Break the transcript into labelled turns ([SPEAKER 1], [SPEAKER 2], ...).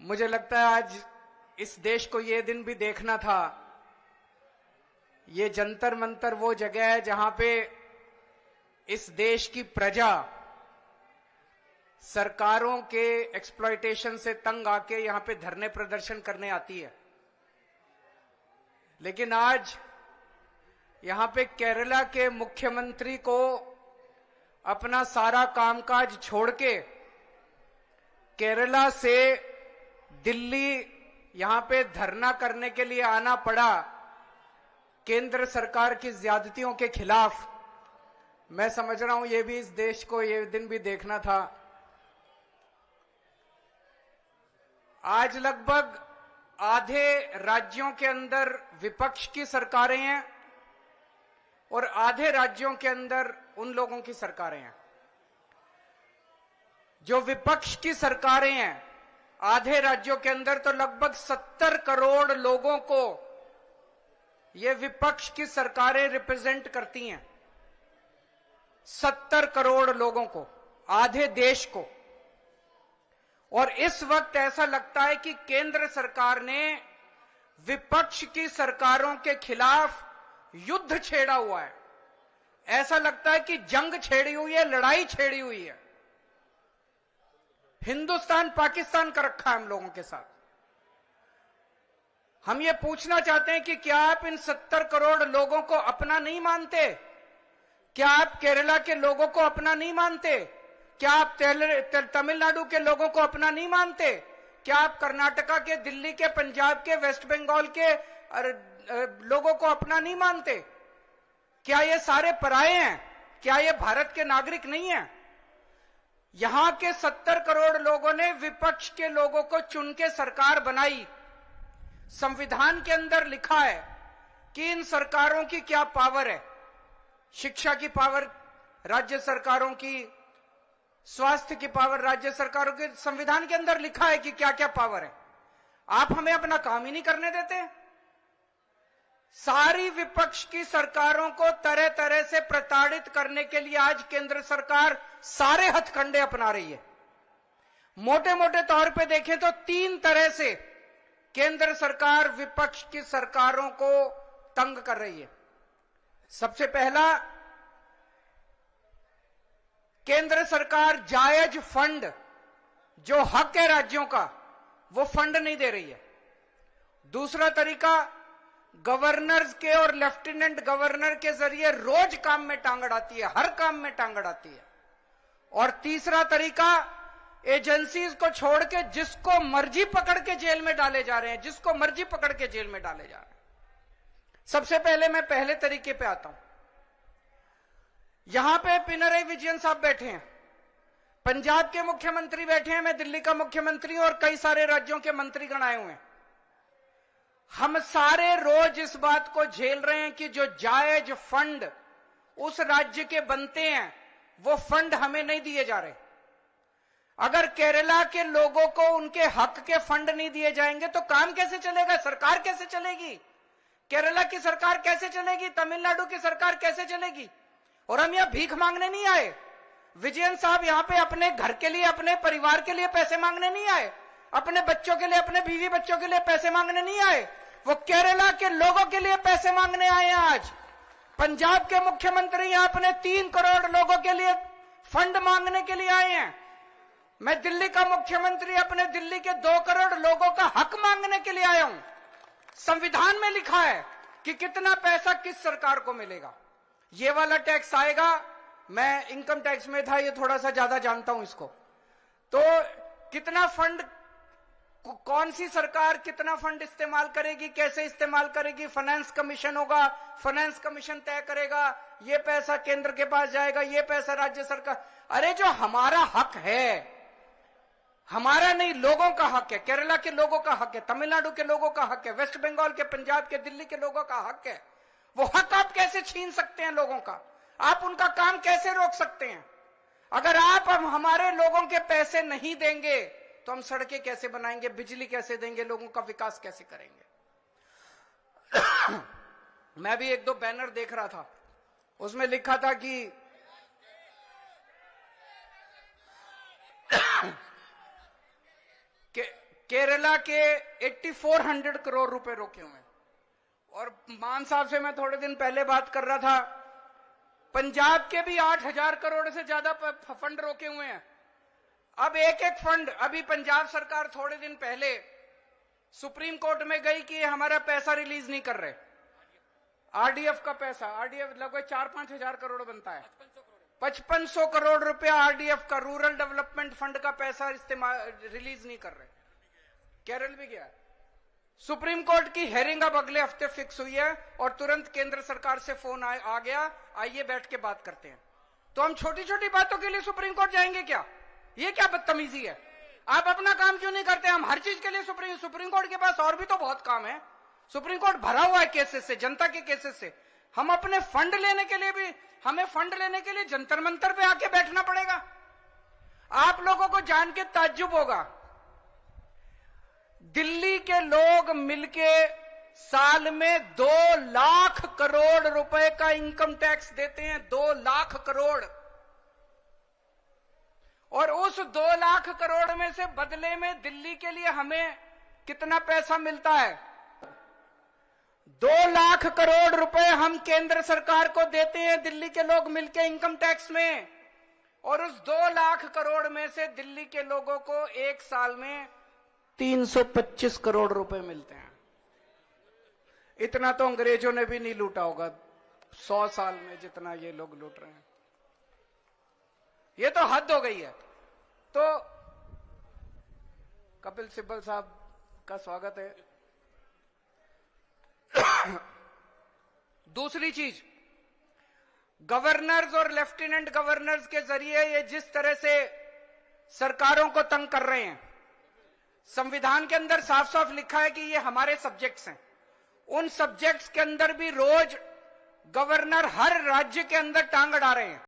[SPEAKER 1] मुझे लगता है आज इस देश को ये दिन भी देखना था। ये जंतर मंतर वो जगह है जहां पे इस देश की प्रजा सरकारों के एक्सप्लॉयटेशन से तंग आके यहां पे धरने प्रदर्शन करने आती है। लेकिन आज यहां पे केरला के मुख्यमंत्री को अपना सारा कामकाज छोड़ के केरला से दिल्ली यहां पे धरना करने के लिए आना पड़ा केंद्र सरकार की ज्यादतियों के खिलाफ। मैं समझ रहा हूं ये भी इस देश को ये दिन भी देखना था। आज लगभग आधे राज्यों के अंदर विपक्ष की सरकारें हैं और आधे राज्यों के अंदर उन लोगों की सरकारें हैं। जो विपक्ष की सरकारें हैं आधे राज्यों के अंदर तो लगभग 70 करोड़ लोगों को ये विपक्ष की सरकारें रिप्रेजेंट करती हैं। 70 करोड़ लोगों को, आधे देश को। और इस वक्त ऐसा लगता है कि केंद्र सरकार ने विपक्ष की सरकारों के खिलाफ युद्ध छेड़ा हुआ है। ऐसा लगता है कि जंग छेड़ी हुई है, लड़ाई छेड़ी हुई है। हिंदुस्तान पाकिस्तान का रखा है हम लोगों के साथ। हम ये पूछना चाहते हैं कि क्या आप इन 70 करोड़ लोगों को अपना नहीं मानते? क्या आप केरला के लोगों को अपना नहीं मानते? क्या आप तमिलनाडु के लोगों को अपना नहीं मानते? क्या आप कर्नाटका के, दिल्ली के, पंजाब के, वेस्ट बंगाल के लोगों को अपना नहीं मानते? क्या ये सारे पराये हैं? क्या ये भारत के नागरिक नहीं हैं? यहां के 70 करोड़ लोगों ने विपक्ष के लोगों को चुन के सरकार बनाई। संविधान के अंदर लिखा है कि इन सरकारों की क्या पावर है। शिक्षा की पावर राज्य सरकारों की, स्वास्थ्य की पावर राज्य सरकारों के। संविधान के अंदर लिखा है कि क्या क्या पावर है। आप हमें अपना काम ही नहीं करने देते। सारी विपक्ष की सरकारों को तरह तरह से प्रताड़ित करने के लिए आज केंद्र सरकार सारे हथकंडे अपना रही है। मोटे मोटे तौर पे देखें तो 3 तरह से केंद्र सरकार विपक्ष की सरकारों को तंग कर रही है। सबसे पहला, केंद्र सरकार जायज फंड, जो हक है राज्यों का, वो फंड नहीं दे रही है। दूसरा तरीका, गवर्नर्स के और लेफ्टिनेंट गवर्नर के जरिए रोज काम में टांग अड़ाती है, हर काम में टांग अड़ाती है। और तीसरा तरीका, एजेंसीज को छोड़ के जिसको मर्जी पकड़ के जेल में डाले जा रहे हैं, जिसको मर्जी पकड़ के जेल में डाले जा रहे हैं। सबसे पहले मैं पहले तरीके पे आता हूं। यहां पे पिनरई विजयन साहब बैठे हैं, पंजाब के मुख्यमंत्री बैठे हैं, मैं दिल्ली का मुख्यमंत्री और कई सारे राज्यों के मंत्रीगण आए हुए हैं। हम सारे रोज इस बात को झेल रहे हैं कि जो जायज फंड उस राज्य के बनते हैं वो फंड हमें नहीं दिए जा रहे। अगर केरला के लोगों को उनके हक के फंड नहीं दिए जाएंगे तो काम कैसे चलेगा? सरकार कैसे चलेगी? केरला की सरकार कैसे चलेगी? तमिलनाडु की सरकार कैसे चलेगी? और हम यहां भीख मांगने नहीं आए। विजयन साहब यहां पे अपने घर के लिए, अपने परिवार के लिए पैसे मांगने नहीं आए, अपने बच्चों के लिए, अपने बीवी बच्चों के लिए पैसे मांगने नहीं आए। वो केरला के लोगों के लिए पैसे मांगने आए हैं। आज पंजाब के मुख्यमंत्री यहां अपने 3 करोड़ लोगों के लिए फंड मांगने के लिए आए हैं। मैं दिल्ली का मुख्यमंत्री अपने दिल्ली के 2 करोड़ लोगों का हक मांगने के लिए आया हूं। संविधान में लिखा है कि कितना पैसा किस सरकार को मिलेगा। ये वाला टैक्स आएगा, मैं इनकम टैक्स में था, ये थोड़ा सा ज्यादा जानता हूं इसको। तो कितना फंड, कौन सी सरकार कितना फंड इस्तेमाल करेगी, कैसे इस्तेमाल करेगी, फाइनेंस कमीशन होगा, फाइनेंस कमीशन तय करेगा, ये पैसा केंद्र के पास जाएगा, ये पैसा राज्य सरकार। अरे जो हमारा हक है, हमारा नहीं, लोगों का हक है, केरला के लोगों का हक है, तमिलनाडु के लोगों का हक है, वेस्ट बंगाल के, पंजाब के, दिल्ली के लोगों का हक है। वो हक आप कैसे छीन सकते हैं लोगों का? आप उनका काम कैसे रोक सकते हैं? अगर आप हमारे लोगों के पैसे नहीं देंगे तो हम सड़कें कैसे बनाएंगे, बिजली कैसे देंगे, लोगों का विकास कैसे करेंगे? मैं भी 1-2 बैनर देख रहा था, उसमें लिखा था कि केरला के 8400 करोड़ रुपए रोके हुए हैं। और मान साहब से मैं थोड़े दिन पहले बात कर रहा था, पंजाब के भी 8000 करोड़ से ज्यादा फंड रोके हुए हैं। अब एक एक फंड, अभी पंजाब सरकार थोड़े दिन पहले सुप्रीम कोर्ट में गई कि हमारा पैसा रिलीज नहीं कर रहे। आरडीएफ का पैसा, आरडीएफ लगभग 4-5 हजार करोड़ बनता है, 5500 करोड़ रुपया आरडीएफ का, रूरल डेवलपमेंट फंड का पैसा इस्तेमाल रिलीज नहीं कर रहे। केरल भी गया। सुप्रीम कोर्ट की हेयरिंग अब अगले हफ्ते फिक्स हुई है और तुरंत केंद्र सरकार से फोन आ गया, आइए बैठ के बात करते हैं। तो हम छोटी छोटी बातों के लिए सुप्रीम कोर्ट जाएंगे क्या? ये क्या बदतमीजी है? आप अपना काम क्यों नहीं करते? हम हर चीज के लिए सुप्रीम कोर्ट के पास और भी तो बहुत काम है। सुप्रीम कोर्ट भरा हुआ है केसेस से, जनता के केसेस से। हम अपने फंड लेने के लिए भी, हमें फंड लेने के लिए जंतर मंतर पे आके बैठना पड़ेगा। आप लोगों को जान के ताज्जुब होगा, दिल्ली के लोग मिलके साल में 2 लाख करोड़ रुपए का इनकम टैक्स देते हैं, 2 लाख करोड़। और उस 2 लाख करोड़ में से बदले में दिल्ली के लिए हमें कितना पैसा मिलता है? 2 लाख करोड़ रुपए हम केंद्र सरकार को देते हैं दिल्ली के लोग मिलके इनकम टैक्स में। और उस 2 लाख करोड़ में से दिल्ली के लोगों को एक साल में 325 करोड़ रुपए मिलते हैं। इतना तो अंग्रेजों ने भी नहीं लूटा होगा 100 साल में जितना ये लोग लूट रहे हैं। ये तो हद हो गई है। तो कपिल सिब्बल साहब का स्वागत है। दूसरी चीज, गवर्नर्स और लेफ्टिनेंट गवर्नर्स के जरिए ये जिस तरह से सरकारों को तंग कर रहे हैं, संविधान के अंदर साफ साफ लिखा है कि ये हमारे सब्जेक्ट्स हैं। उन सब्जेक्ट्स के अंदर भी रोज गवर्नर हर राज्य के अंदर टांग अड़ा रहे हैं।